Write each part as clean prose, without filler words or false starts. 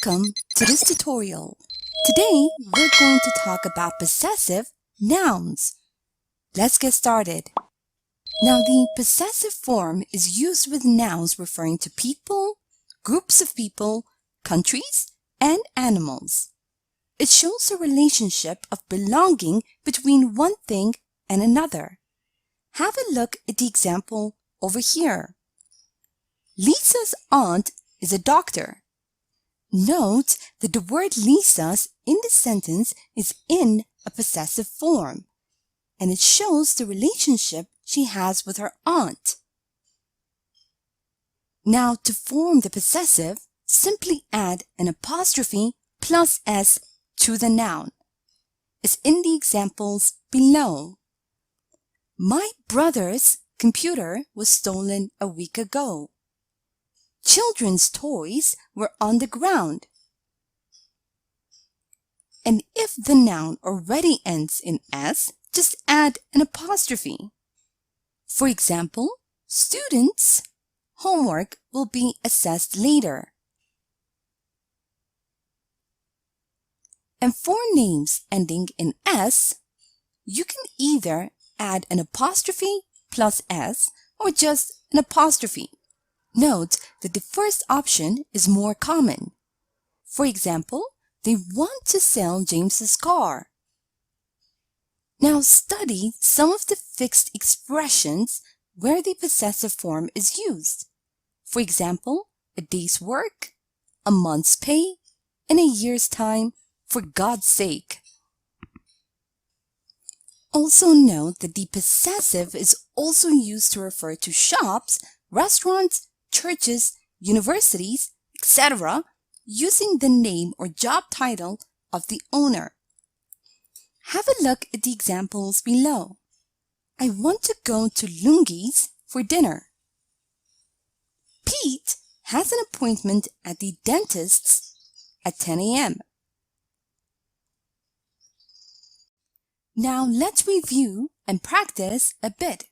Welcome to this tutorial. Today, we're going to talk about possessive nouns. Let's get started. Now, the possessive form is used with nouns referring to people, groups of people, countries, and animals. It shows a relationship of belonging between one thing and another. Have a look at the example over here. Lisa's aunt is a doctor. Note that the word Lisa's in the sentence is in a possessive form, and it shows the relationship she has with her aunt. Now, to form the possessive, simply add an apostrophe plus s to the noun, as in the examples below. My brother's computer was stolen a week ago. Children's toys were on the ground. And if the noun already ends in s, just add an apostrophe. For example, students' homework will be assessed later. And for names ending in s, you can either add an apostrophe plus s or just an apostrophe. Note that the first option is more common. For example, they want to sell James's car. Now study some of the fixed expressions where the possessive form is used. For example, a day's work, a month's pay, and a year's time, for God's sake. Also note that the possessive is also used to refer to shops, restaurants, churches, universities, etc., using the name or job title of the owner. Have a look at the examples below. I want to go to Lungi's for dinner. Pete has an appointment at the dentist's at 10 a.m. Now let's review and practice a bit.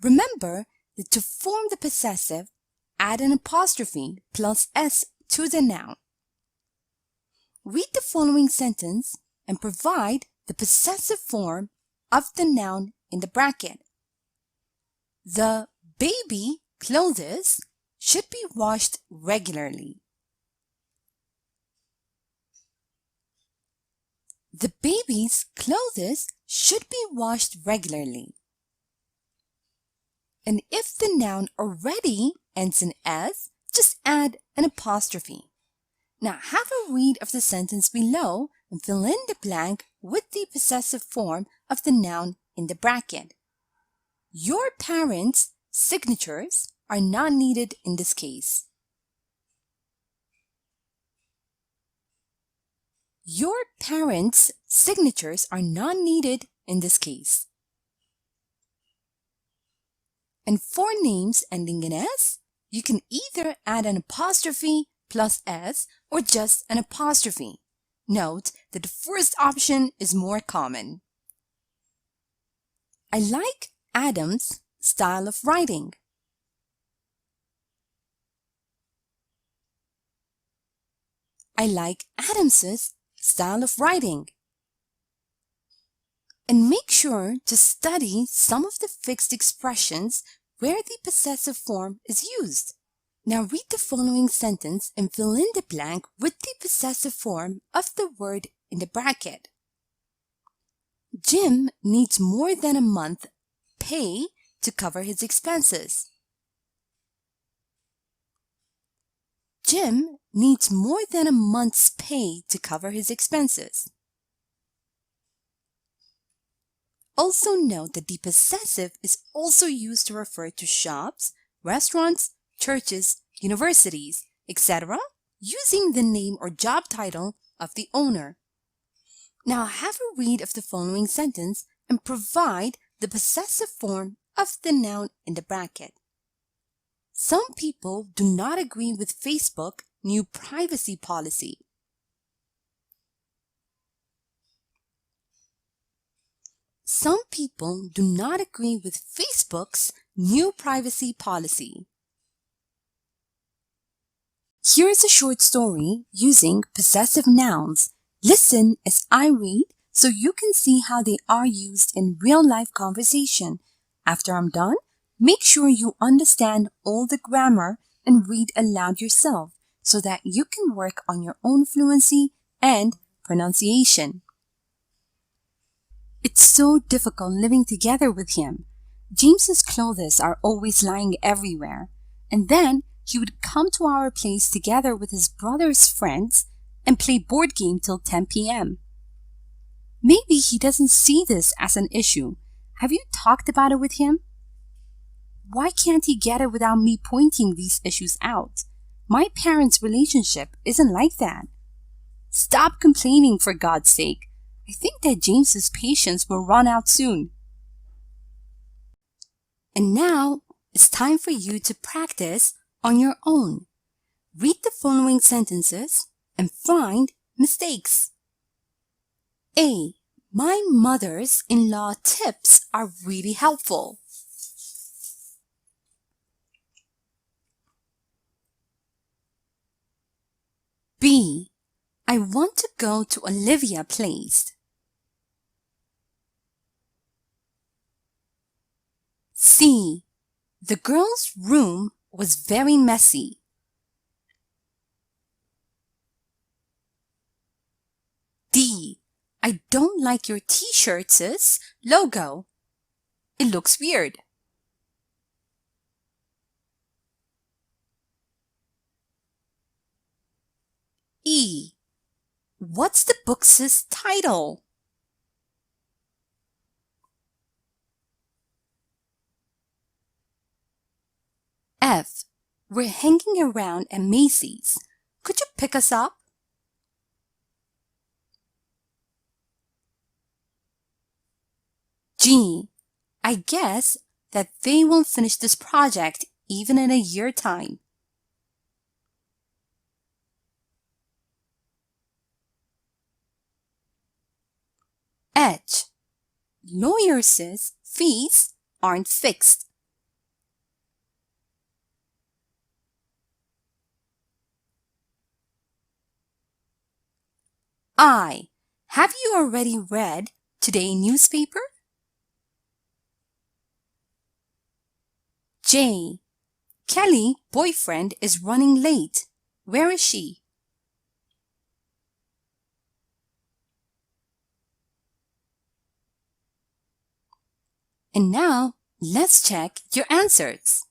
Remember that to form the possessive, add an apostrophe plus s to the noun. Read the following sentence and provide the possessive form of the noun in the bracket. The baby clothes should be washed regularly. The baby's clothes should be washed regularly. And if the noun already ends in s, just add an apostrophe. Now have a read of the sentence below and fill in the blank with the possessive form of the noun in the bracket. Your parents' signatures are not needed in this case. Your parents' signatures are not needed in this case. And for names ending in s, you can either add an apostrophe plus s or just an apostrophe. Note that the first option is more common. I like Adam's style of writing. I like Adams's style of writing. And make sure to study some of the fixed expressions where the possessive form is used. Now read the following sentence and fill in the blank with the possessive form of the word in the bracket. Jim needs more than a month's pay to cover his expenses. Jim needs more than a month's pay to cover his expenses. Also note that the possessive is also used to refer to shops, restaurants, churches, universities, etc., using the name or job title of the owner. Now have a read of the following sentence and provide the possessive form of the noun in the bracket. Some people do not agree with Facebook's new privacy policy. Some people do not agree with Facebook's new privacy policy. Here's a short story using possessive nouns. Listen as I read so you can see how they are used in real-life conversation. After I'm done, make sure you understand all the grammar and read aloud yourself so that you can work on your own fluency and pronunciation. It's so difficult living together with him. James's clothes are always lying everywhere. And then he would come to our place together with his brother's friends and play board game till 10 p.m. Maybe he doesn't see this as an issue. Have you talked about it with him? Why can't he get it without me pointing these issues out? My parents' relationship isn't like that. Stop complaining, for God's sake. I think that James's patience will run out soon. And now it's time for you to practice on your own. Read the following sentences and find mistakes. A. My mother's-in-law tips are really helpful. B. I want to go to Olivia's place. C. The girl's room was very messy. D. I don't like your t-shirt's logo. It looks weird. E. What's the book's title? F. We're hanging around at Macy's. Could you pick us up? G. I guess that they won't finish this project even in a year's time. H. Lawyers' fees aren't fixed. I. Have you already read today's newspaper? J. Kelly's boyfriend is running late. Where is she? And now, let's check your answers.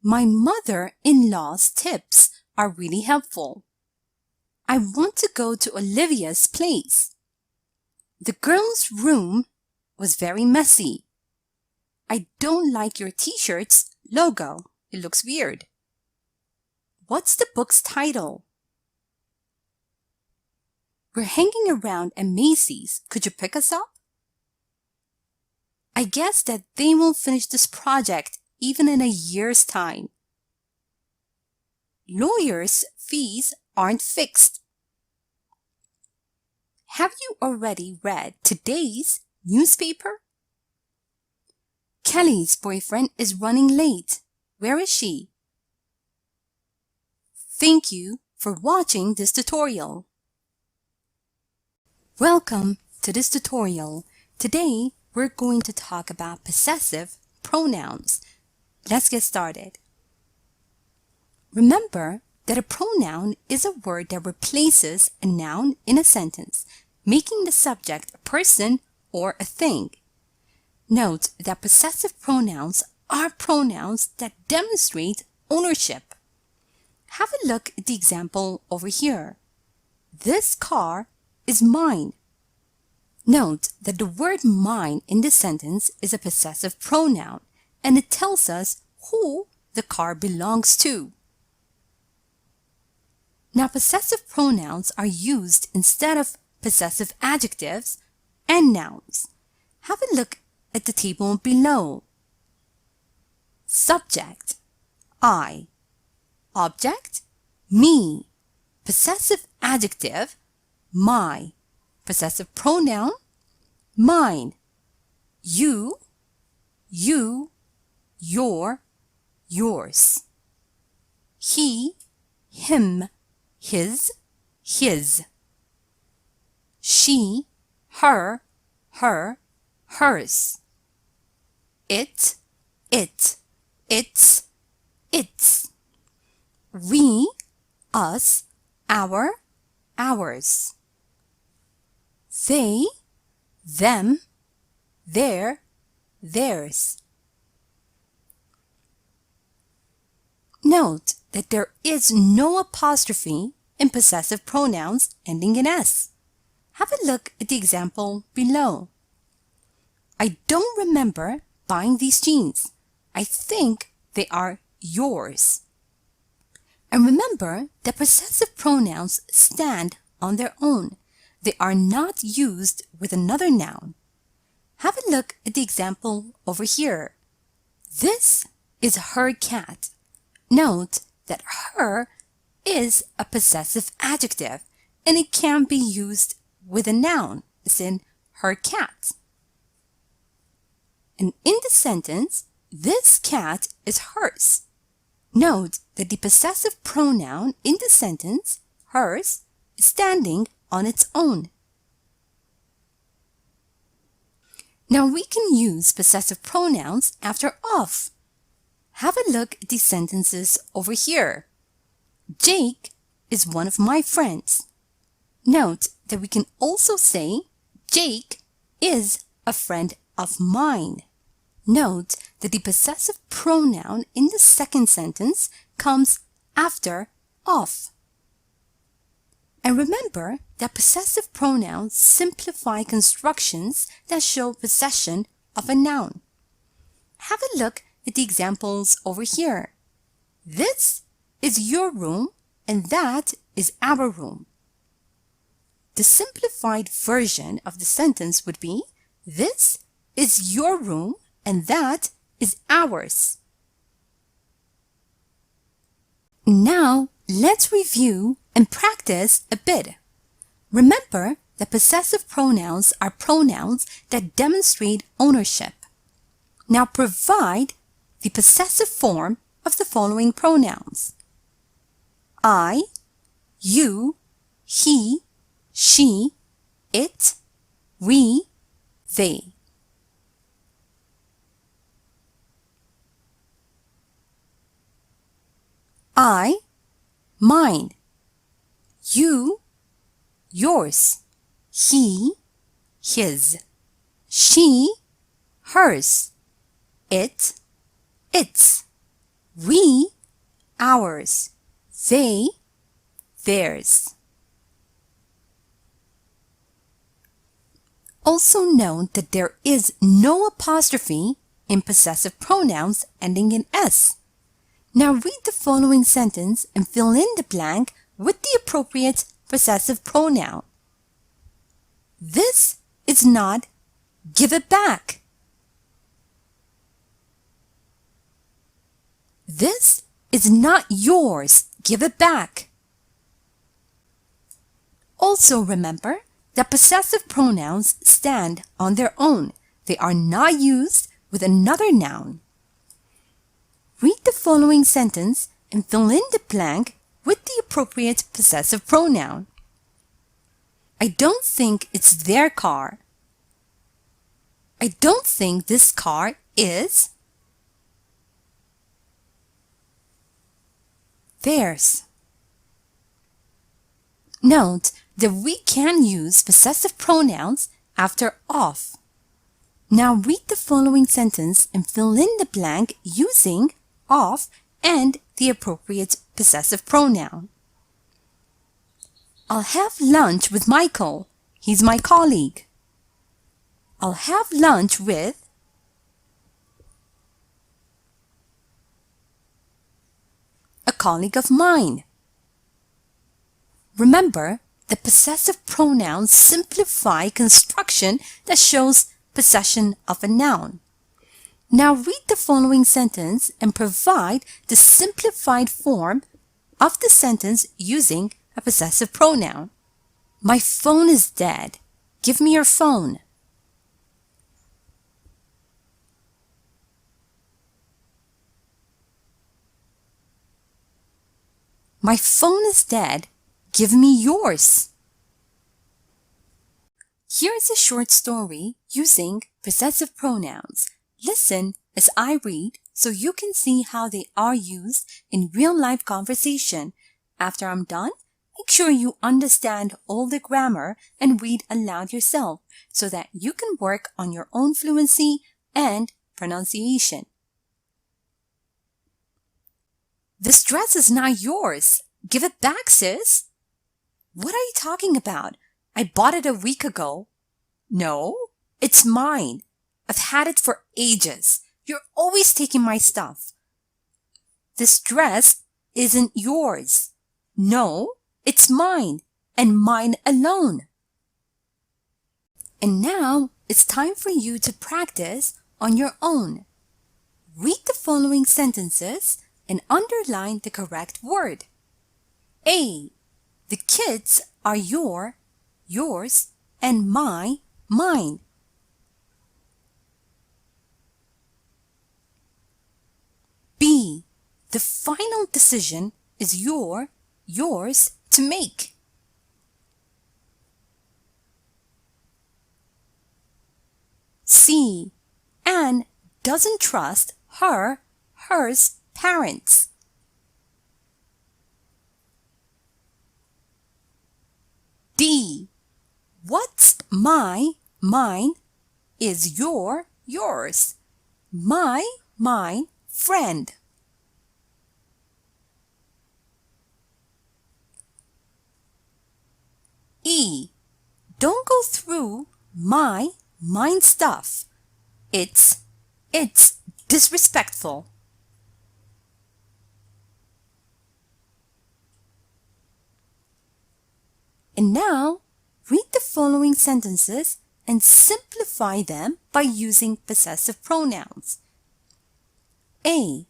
My mother-in-law's tips are really helpful. I want to go to Olivia's place. The girl's room was very messy. I don't like your t-shirt's logo. It looks weird. What's the book's title? We're hanging around at Macy's. Could you pick us up? I guess that they won't finish this project even in a year's time. Lawyers' fees aren't fixed. Have you already read today's newspaper? Kelly's boyfriend is running late. Where is she? Thank you for watching this tutorial. Welcome to this tutorial. Today, we're going to talk about possessive pronouns. Let's get started. Remember that a pronoun is a word that replaces a noun in a sentence, making the subject a person or a thing. Note that possessive pronouns are pronouns that demonstrate ownership. Have a look at the example over here. This car is mine. Note that the word mine in this sentence is a possessive pronoun, and it tells us who the car belongs to. Now, possessive pronouns are used instead of possessive adjectives and nouns. Have a look at the table below. Subject, I. Object, me. Possessive adjective, my. Possessive pronoun, mine. You, your, yours. He, him, his, his. She, her, hers. It, its, we, us, our, ours. They, them, their, theirs. Note that there is no apostrophe in possessive pronouns ending in S. Have a look at the example below. I don't remember buying these jeans. I think they are yours. And remember that possessive pronouns stand on their own. They are not used with another noun. Have a look at the example over here. This is her cat. Note that her is a possessive adjective and it can be used with a noun, as in her cat. And in the sentence, this cat is hers. Note that the possessive pronoun in the sentence, hers, is standing on its own. Now we can use possessive pronouns after of. Have a look at these sentences over here. Jake is one of my friends. Note that we can also say Jake is a friend of mine. Note that the possessive pronoun in the second sentence comes after of. And remember that possessive pronouns simplify constructions that show possession of a noun. Have a look at the examples over here. This is your room and that is our room. The simplified version of the sentence would be, this is your room and that is ours. Now, let's review and practice a bit. Remember that possessive pronouns are pronouns that demonstrate ownership. Now provide the possessive form of the following pronouns. I, you, he, she, it, we, they. I, mine. You, yours. He, his. She, hers. It, its. We, ours. They, theirs. Also note that there is no apostrophe in possessive pronouns ending in S. Now read the following sentence and fill in the blank with the appropriate possessive pronoun. This is not, give it back. This is not yours, give it back. Also remember that possessive pronouns stand on their own. They are not used with another noun. Read the following sentence and fill in the blank with the appropriate possessive pronoun. I don't think it's their car. I don't think this car is theirs. Note that we can use possessive pronouns after of. Now read the following sentence and fill in the blank using of and the appropriate possessive pronoun. I'll have lunch with Michael. He's my colleague. I'll have lunch with a colleague of mine. Remember, the possessive pronouns simplify construction that shows possession of a noun. Now read the following sentence and provide the simplified form of the sentence using a possessive pronoun. My phone is dead. Give me your phone. My phone is dead. Give me yours. Here's a short story using possessive pronouns. Listen as I read so you can see how they are used in real-life conversation. After I'm done, make sure you understand all the grammar and read aloud yourself so that you can work on your own fluency and pronunciation. This dress is not yours. Give it back, sis. What are you talking about? I bought it a week ago. No, it's mine. I've had it for ages. You're always taking my stuff. This dress isn't yours. No, it's mine, and mine alone. And now it's time for you to practice on your own. Read the following sentences and underline the correct word. A. The kids are yours, and mine. B. The final decision is yours to make. C. Anne doesn't trust hers parents. D. What's mine is yours. Mine friend. E. Don't go through mine stuff. It's disrespectful. And now, read the following sentences and simplify them by using possessive pronouns. A.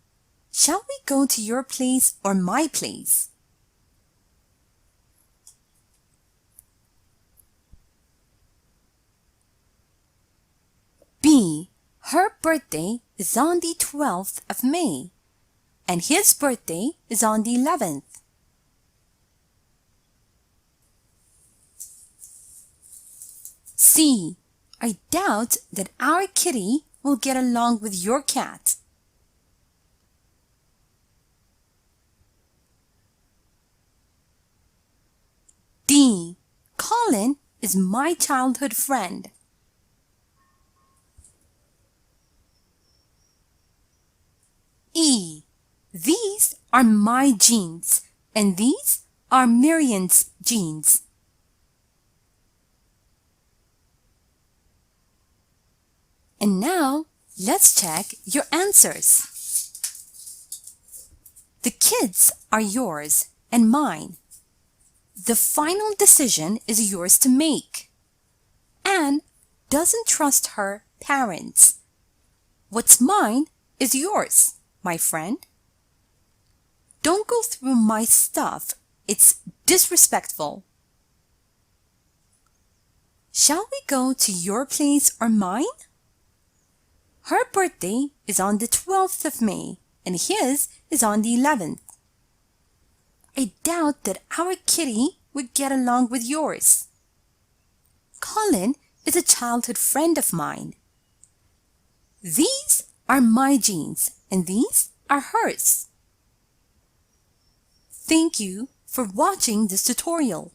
Shall we go to your place or my place? B. Her birthday is on the 12th of May, and his birthday is on the 11th. C. I doubt that our kitty will get along with your cat. D. Colin is my childhood friend. E. These are my jeans, and these are Miriam's jeans. And now, let's check your answers. The kids are yours and mine. The final decision is yours to make. Anne doesn't trust her parents. What's mine is yours, my friend. Don't go through my stuff. It's disrespectful. Shall we go to your place or mine? Her birthday is on the 12th of May, and his is on the 11th. I doubt that our kitty would get along with yours. Colin is a childhood friend of mine. These are my jeans, and these are hers. Thank you for watching this tutorial.